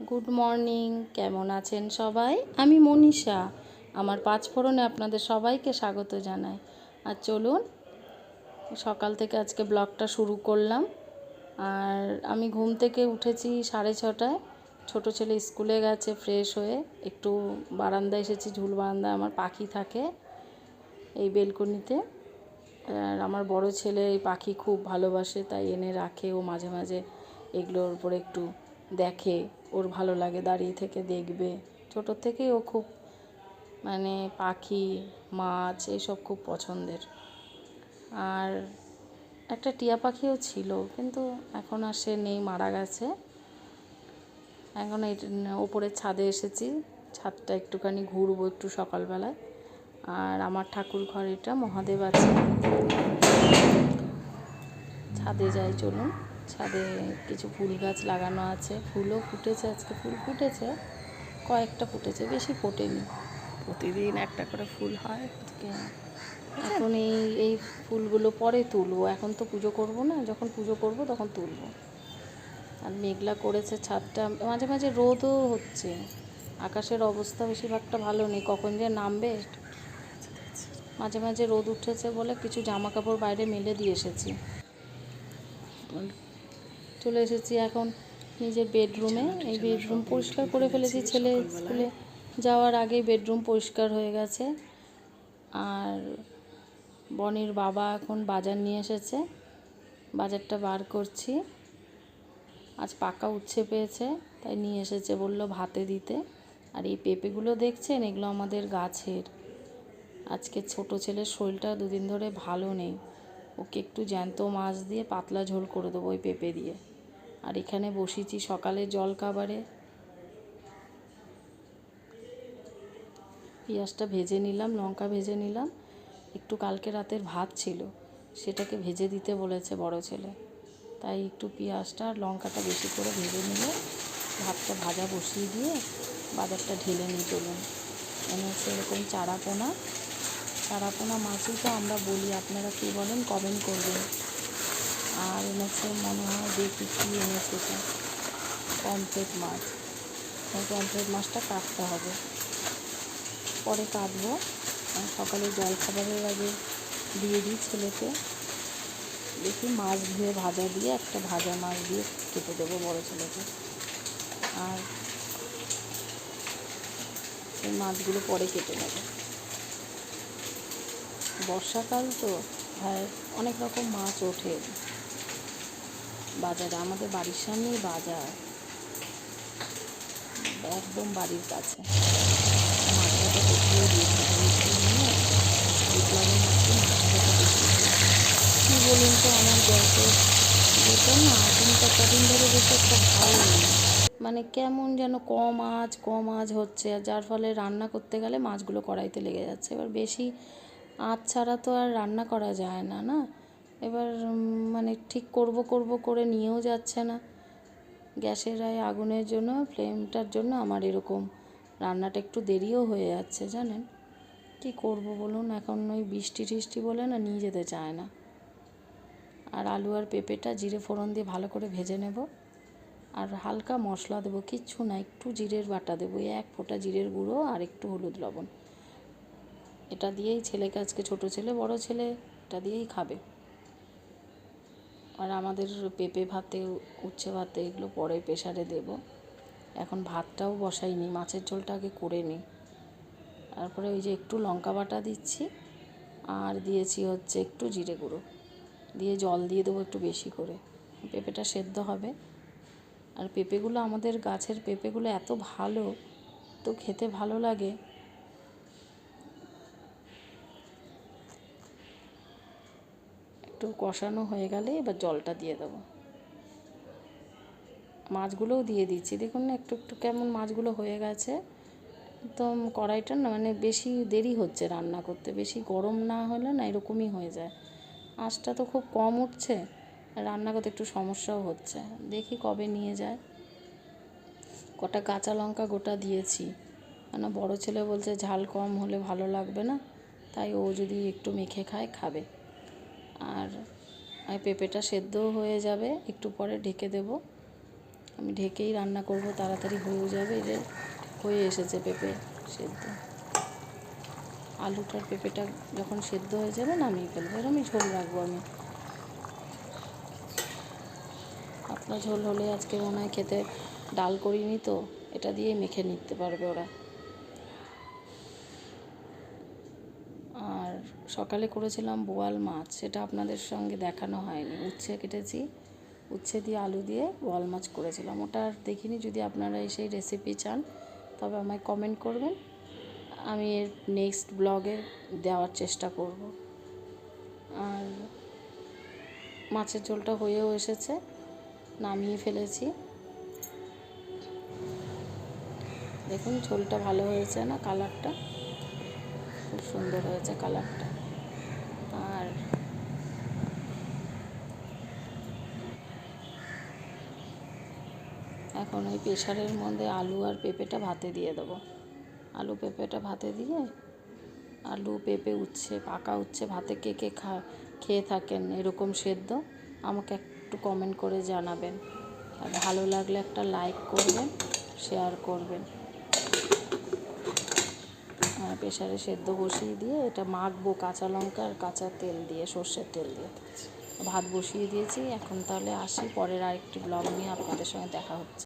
Good morning, কেমন আছেন সবাই? আমি মনীষা। আমার পাঁচফোড়নে আপনাদের সবাইকে স্বাগত জানাই। আর চলুন, সকাল থেকে আজকে ব্লগটা শুরু করলাম। আর আমি ঘুম থেকে উঠেছি 6:30টায়। ছোটো ছেলে স্কুলে গেছে, ফ্রেশ হয়ে একটু বারান্দায় এসেছি। ঝুল বারান্দায় আমার পাখি থাকে, এই বেলকনিতে। আর আমার বড় ছেলে এই পাখি খুব ভালোবাসে, তাই এনে রাখে। ও মাঝে মাঝে এগুলোর উপরে একটু দেখে, ওর ভালো লাগে, দাঁড়িয়ে থেকে দেখবে। ছোটোর থেকেই ও খুব পাখি, মাছ এইসব খুব পছন্দের। আর একটা টিয়া পাখিও ছিল, কিন্তু এখন আর সে নেই, মারা গেছে। এখন এই ওপরের ছাদে এসেছি, ছাদটা একটুখানি ঘুরবো একটু সকালবেলায়। আর আমার ঠাকুর ঘর এটা, মহাদেব আছে। ছাদে যাই, চলুন। ছাদে কিছু ফুল গাছ লাগানো আছে, ফুলও ফুটেছে। আজকে ফুল ফুটেছে, কয়েকটা ফুটেছে, বেশি ফোটেনি। প্রতিদিন একটা করে ফুল হয়। এখন এই ফুলগুলো পরে তুলবো, এখন তো পুজো করব না। যখন পুজো করব তখন তুলবো। আর মেঘলা করেছে ছাদটা, মাঝে মাঝে রোদও হচ্ছে। আকাশের অবস্থা বেশিরভাগটা ভালো নেই, কখন যে নামবে। মাঝে মাঝে রোদ উঠেছে বলে কিছু জামা কাপড় বাইরে মেলে দিয়ে এসেছি। চলে এসেছি এখন নিজের বেডরুমে। এই বেডরুম পরিষ্কার করে ফেলেছি, ছেলে স্কুলে যাওয়ার আগেই বেডরুম পরিষ্কার হয়ে গেছে। আর বনির বাবা এখন বাজার নিয়ে এসেছে, বাজারটা বার করছি। আজ পাকা উচ্ছে পেয়েছে, তাই নিয়ে এসেছে, বলল ভাতে দিতে। আর এই পেঁপেগুলো দেখছেন, এগুলো আমাদের গাছের। আজকে ছোট ছেলের শরীরটা দুদিন ধরে ভালো নেই, ওকে একটু জ্যান্ত মাছ দিয়ে পাতলা ঝোল করে দেবো ওই পেঁপে দিয়ে। আর এখানে বসিয়েছি সকালে জলখাবারে। পেঁয়াজটা ভেজে নিলাম, লঙ্কা ভেজে নিলাম। একটু কালকে রাতের ভাত ছিল, সেটাকে ভেজে দিতে বলেছে বড় ছেলে, তাই একটু পেঁয়াজটা আর লঙ্কাটা বেশি করে ভেজে নিলে ভাতটা ভাজা বসিয়ে দিয়ে বাজারটা ঢেলে নিয়ে চলুন। এনেছে এরকম চারাপোনা মাছই তো আমরা বলি, আপনারা কী বলেন কমেন্ট করবেন। আর এনেছে মনে হয়, দেখি কী এনেছে, এটা পমফ্রেট মাছ। এই পমফ্রেট মাছটা কাটতে হবে, পরে কাটবো। সকালে জলখাবারের আগে দিয়ে দিই ছেলেকে। দেখি মাছ ধুয়ে ভাজা দিয়ে, একটা ভাজা মাছ দিয়ে কেটে দেবো বড়ো ছেলেকে। আর এই মাছগুলো পরে কেটে নেবো। বর্ষাকাল তো, হ্যাঁ, অনেক রকম মাছ ওঠে বাজারে। আমাদের বাড়ির সামনেই বাজার, একদম বাড়ির কাছে। মাছটা দেখিয়ে দিয়েছে, নিয়ে বিপ্লবের মাছকে মাছটা দেখিয়ে দিয়েছে। কী বলুন তো, আমার গ্যাসের যেটা না, 3-4 দিন ধরে বেশি একটা ভালো নেই। কেমন যেন কম আঁচ হচ্ছে, আর যার ফলে রান্না করতে গেলে মাছগুলো কড়াইতে লেগে যাচ্ছে। এবার বেশি আঁচ ছাড়া তো আর রান্না করা যায় না, না। এবার ঠিক করব করে নিয়েও যাচ্ছে না। গ্যাসের আগুনের জন্য, ফ্লেমটার জন্য আমার এরকম রান্নাটা একটু দেরিও হয়ে যাচ্ছে, জানেন। কী করব বলুন, এখন ওই বৃষ্টি টিষ্টি বলে না, নিয়ে যেতে চায় না। আর আলু আর পেঁপেটা জিরে ফোড়ন দিয়ে ভালো করে ভেজে নেব। আর হালকা মশলা দেবো, কিচ্ছু না, একটু জিরের বাটা দেবো, 1 ফোঁটা জিরের গুঁড়ো আর একটু হলুদ লবণ। এটা দিয়েই ছেলেকে, আজকে ছোটো ছেলে বড় ছেলে এটা দিয়েই খাবে। আর আমাদের পেঁপে ভাতে, উচ্ছে ভাতে এগুলো পরে প্রেসারে দেব। এখন ভাতটাও বসাইনি, মাছের ঝোলটা আগে করে নিই। তারপরে ওই যে একটু লঙ্কা বাটা দিচ্ছি, আর দিয়েছি হচ্ছে একটু জিরে গুঁড়ো দিয়ে জল দিয়ে দেবো একটু বেশি করে। পেঁপেটা সেদ্ধ হবে। আর পেঁপেগুলো, আমাদের গাছের পেঁপেগুলো এত ভালো, তো খেতে ভালো লাগে। একটু কষানো হয়ে গেলে এবার জলটা দিয়ে দেবো। মাছগুলোও দিয়ে দিচ্ছি, দেখুন না, একটু একটু কেমন মাছগুলো হয়ে গেছে। একদম কড়াইটা না, বেশি দেরি হচ্ছে রান্না করতে, বেশি গরম না হলে না এরকমই হয়ে যায়। আঁচটা তো খুব কম উঠছে, রান্না করতে একটু সমস্যাও হচ্ছে। দেখি কবে নিয়ে যায়। কটা কাঁচা লঙ্কা গোটা দিয়েছি, বড় ছেলে বলছে ঝাল কম হলে ভালো লাগবে না, তাই ও যদি একটু মেখে খায় খাবে। আর পেঁপেটা সেদ্ধও হয়ে যাবে, একটু পরে ঢেকে দেব। আমি ঢেকেই রান্না করব, তাড়াতাড়ি হয়েও যাবে। যে হয়ে এসেছে পেঁপে সেদ্ধ। আলুটার পেঁপেটা যখন সেদ্ধ হয়ে যাবে নামিয়ে ফেলবো। এরকমই ঝোল রাখবো আমি। আপনার ঝোল হলে আজকে মনে হয় খেতে, ডাল করিনি তো, এটা দিয়েই মেখে নিতে পারবে ওরা। আর সকালে করেছিলাম বোয়াল মাছ, সেটা আপনাদের সঙ্গে দেখানো হয়নি। উচ্ছে কেটেছি, উচ্ছে দিয়ে আলু দিয়ে বোয়াল মাছ করেছিলাম, ওটা আর দেখিনি। যদি আপনারা সেই রেসিপি চান তবে আমায় কমেন্ট করবেন, আমি এর নেক্সট ব্লগে দেওয়ার চেষ্টা করব। আর মাছের ঝোলটা হয়েও এসেছে, নামিয়ে ফেলেছি। দেখুন ঝোলটা ভালো হয়েছে না, কালারটা খুব সুন্দর হয়েছে কালারটা। আর এখন ওই প্রেশারের মধ্যে আলু আর পেঁপেটা ভাতে দিয়ে দেবো। আলু পেঁপেটা ভাতে দিয়ে, আলু পেঁপে উচ্ছে, পাকা উচ্ছে ভাতে কে কে খেয়ে থাকেন এরকম সেদ্ধ, আমাকে একটু কমেন্ট করে জানাবেন। আর ভালো লাগলে একটা লাইক করবেন, শেয়ার করবেন। প্রেশারে সেদ্ধ বসিয়ে দিয়ে এটা মাখবো কাঁচা লঙ্কা আর কাঁচা তেল দিয়ে, সর্ষের তেল দিয়ে। ভাত বসিয়ে দিয়েছি। এখন তাহলে আসি, পরের আরেকটি ব্লগ নিয়ে আপনাদের সঙ্গে দেখা হচ্ছে।